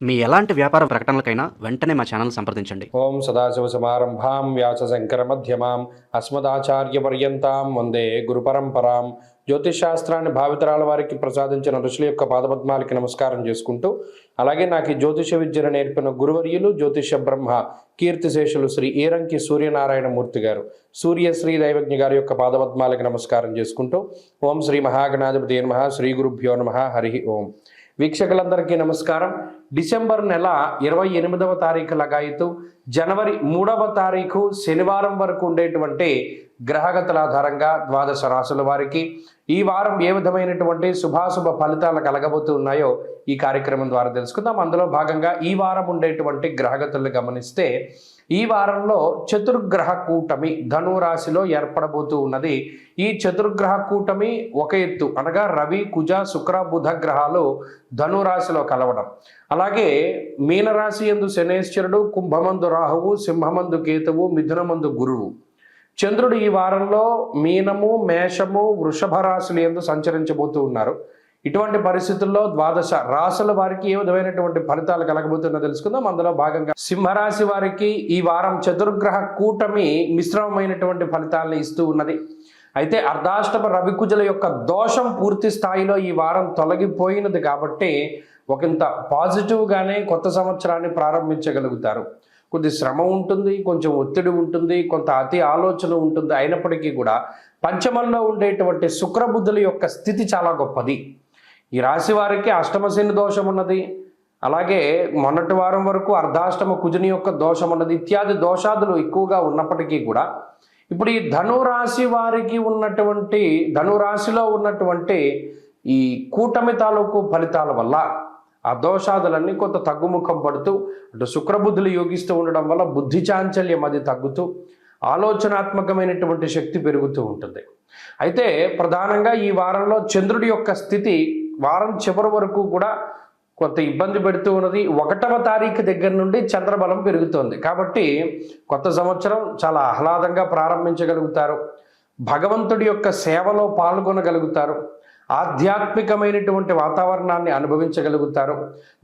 మీ ఎలాంటి వ్యాపార ప్రకటనలకైనా వెంటనే మా ఛానల్ సంప్రదించండి. ఓం సదాశివసమారంభాం వ్యాసశంకరమధ్యమాం అస్మదాచార్యపర్యంతాం వందే గురుపరంపరాం. జ్యోతిషశాస్త్రాన్ని భావితరాల వారికి ప్రసాదించిన ఋషుల యొక్క పాదపద్మాలకి నమస్కారం చేసుకుంటూ, అలాగే నాకు ఈ జ్యోతిష విద్యను నేర్పిన గురువర్యులు జ్యోతిష బ్రహ్మ కీర్తిశేషులు శ్రీ ఈరంకి సూర్యనారాయణమూర్తి గారు, సూర్యశ్రీ దైవజ్ఞ గారి యొక్క పాదపద్మాలకి నమస్కారం చేసుకుంటూ, ఓం శ్రీ మహాగణాధిపతి నమః, శ్రీ గురుభ్యో నమః, హరి ఓం. వీక్షకులందరికీ నమస్కారం. డిసెంబర్ నెల 28వ తారీఖు లగాయతు జనవరి 3వ తారీఖు శనివారం వరకు ఉండేటువంటి గ్రహగతుల ఆధారంగా ద్వాదశ రాశుల వారికి ఈ వారం ఏ విధమైనటువంటి శుభాశుభ ఫలితాలు కలగబోతూ ఉన్నాయో ఈ కార్యక్రమం ద్వారా తెలుసుకుందాం. అందులో భాగంగా ఈ వారం ఉండేటువంటి గ్రహగతులను గమనిస్తే, ఈ వారంలో చతుర్గ్రహ కూటమి ధనురాశిలో ఏర్పడబోతూ ఉన్నది. ఈ చతుర్గ్రహ కూటమి ఒక ఎత్తు అనగా రవి, కుజ, శుక్ర, బుధ గ్రహాలు ధనురాశిలో కలవడం, అలాగే మీనరాశి యందు శనేశ్వరుడు, కుంభమందు రాహువు, సింహమందు కేతువు, మిథునమందు గురువు. చంద్రుడు ఈ వారంలో మీనము, మేషము, వృషభ రాశులు యందు సంచరించబోతూ ఉన్నారు. ఇటువంటి పరిస్థితుల్లో ద్వాదశ రాశుల వారికి ఏ విధమైనటువంటి ఫలితాలు కలగబోతున్నా తెలుసుకుందాం. అందులో భాగంగా సింహరాశి వారికి ఈ వారం చతుర్గ్రహ కూటమి మిశ్రమమైనటువంటి ఫలితాలను ఇస్తూ ఉన్నది. అయితే అర్ధాష్టమ రవికుజుల యొక్క దోషం పూర్తి స్థాయిలో ఈ వారం తొలగిపోయినది కాబట్టి ఒకంత పాజిటివ్గానే కొత్త సంవత్సరాన్ని ప్రారంభించగలుగుతారు. కొద్ది శ్రమ ఉంటుంది, కొంచెం ఒత్తిడి ఉంటుంది, కొంత అతి ఆలోచన ఉంటుంది. అయినప్పటికీ కూడా పంచమంలో ఉండేటువంటి శుక్రబుద్ధుల యొక్క స్థితి చాలా గొప్పది. ఈ రాశి వారికి అష్టమ శని దోషం ఉన్నది, అలాగే మొన్నటి వారం వరకు అర్ధాష్టమ కుజుని యొక్క దోషం ఉన్నది, ఇత్యాది దోషాదులు ఎక్కువగా ఉన్నప్పటికీ కూడా ఇప్పుడు ఈ ధనురాశి వారికి ఉన్నటువంటి ధనురాశిలో ఉన్నటువంటి ఈ కూటమి తాలూకు ఫలితాల వల్ల ఆ దోషాదులన్నీ కొంత తగ్గుముఖం పడుతూ, అటు శుక్రబుద్ధులు యోగిస్తూ ఉండడం వల్ల బుద్ధి చాంచల్యం అది తగ్గుతూ ఆలోచనాత్మకమైనటువంటి శక్తి పెరుగుతూ ఉంటుంది. అయితే ప్రధానంగా ఈ వారంలో చంద్రుడి యొక్క స్థితి వారం చివరి వరకు కూడా కొంత ఇబ్బంది పెడుతూ ఉన్నది. 1వ తారీఖు దగ్గర నుండి చంద్రబలం పెరుగుతోంది కాబట్టి కొత్త సంవత్సరం చాలా ఆహ్లాదంగా ప్రారంభించగలుగుతారు. భగవంతుడి యొక్క సేవలో పాల్గొనగలుగుతారు. ఆధ్యాత్మికమైనటువంటి వాతావరణాన్ని అనుభవించగలుగుతారు.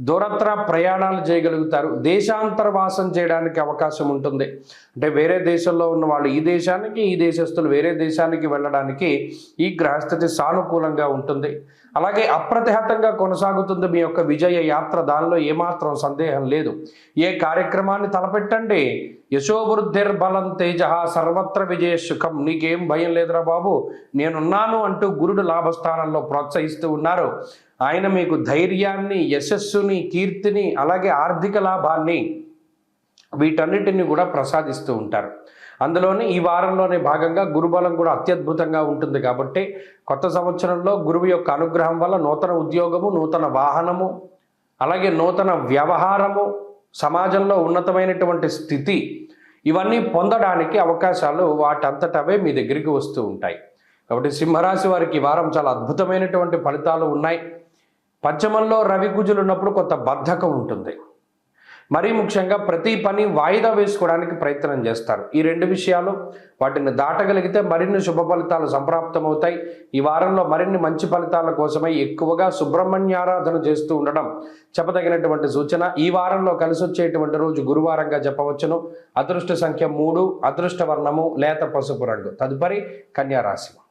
దూరత్ర ప్రయాణాలు చేయగలుగుతారు. దేశాంతర వాసం చేయడానికి అవకాశం ఉంటుంది. అంటే వేరే దేశంలో ఉన్న వాళ్ళు ఈ దేశానికి, ఈ దేశస్తులు వేరే దేశానికి వెళ్ళడానికి ఈ గ్రహస్థితి సానుకూలంగా ఉంటుంది. అలాగే అప్రతిహతంగా కొనసాగుతుంది మీ యొక్క విజయ యాత్ర, దానిలో ఏమాత్రం సందేహం లేదు. ఏ కార్యక్రమాన్ని తలపెట్టండి, యశోవృద్ధిర్బలం తేజ సర్వత్ర విజయ సుఖం, నీకేం భయం లేదురా బాబు, నేనున్నాను అంటూ గురుడు లాభస్థానంలో ప్రోత్సహిస్తూ ఉన్నారు. ఆయన మీకు ధైర్యాన్ని, యశస్సుని, కీర్తిని, అలాగే ఆర్థిక లాభాన్ని వీటన్నిటిని కూడా ప్రసాదిస్తూ ఉంటారు. అందులోని ఈ వారంలోనే భాగంగా గురుబలం కూడా అత్యద్భుతంగా ఉంటుంది కాబట్టి కొత్త సంవత్సరంలో గురువు యొక్క అనుగ్రహం వల్ల నూతన ఉద్యోగము, నూతన వాహనము, అలాగే నూతన వ్యవహారము, సమాజంలో ఉన్నతమైనటువంటి స్థితి, ఇవన్నీ పొందడానికి అవకాశాలు వాటంతటవే మీ దగ్గరికి వస్తూ ఉంటాయి. కాబట్టి సింహరాశి వారికి ఈ వారం చాలా అద్భుతమైనటువంటి ఫలితాలు ఉన్నాయి. పంచమంలో రవి కుజులు ఉన్నప్పుడు కొంత బద్ధకం ఉంటుంది. మరీ ముఖ్యంగా ప్రతి పని వాయిదా వేసుకోవడానికి ప్రయత్నం చేస్తారు. ఈ రెండు విషయాలు వాటిని దాటగలిగితే మరిన్ని శుభ ఫలితాలు సంప్రాప్తమవుతాయి. ఈ వారంలో మరిన్ని మంచి ఫలితాల కోసమై ఎక్కువగా సుబ్రహ్మణ్యారాధన చేస్తూ ఉండడం చెప్పదగినటువంటి సూచన. ఈ వారంలో కలిసి వచ్చేటువంటి రోజు గురువారంగా చెప్పవచ్చును. అదృష్ట సంఖ్య 3, అదృష్ట వర్ణము లేత పసుపు రంగు. తదుపరి కన్యారాశి.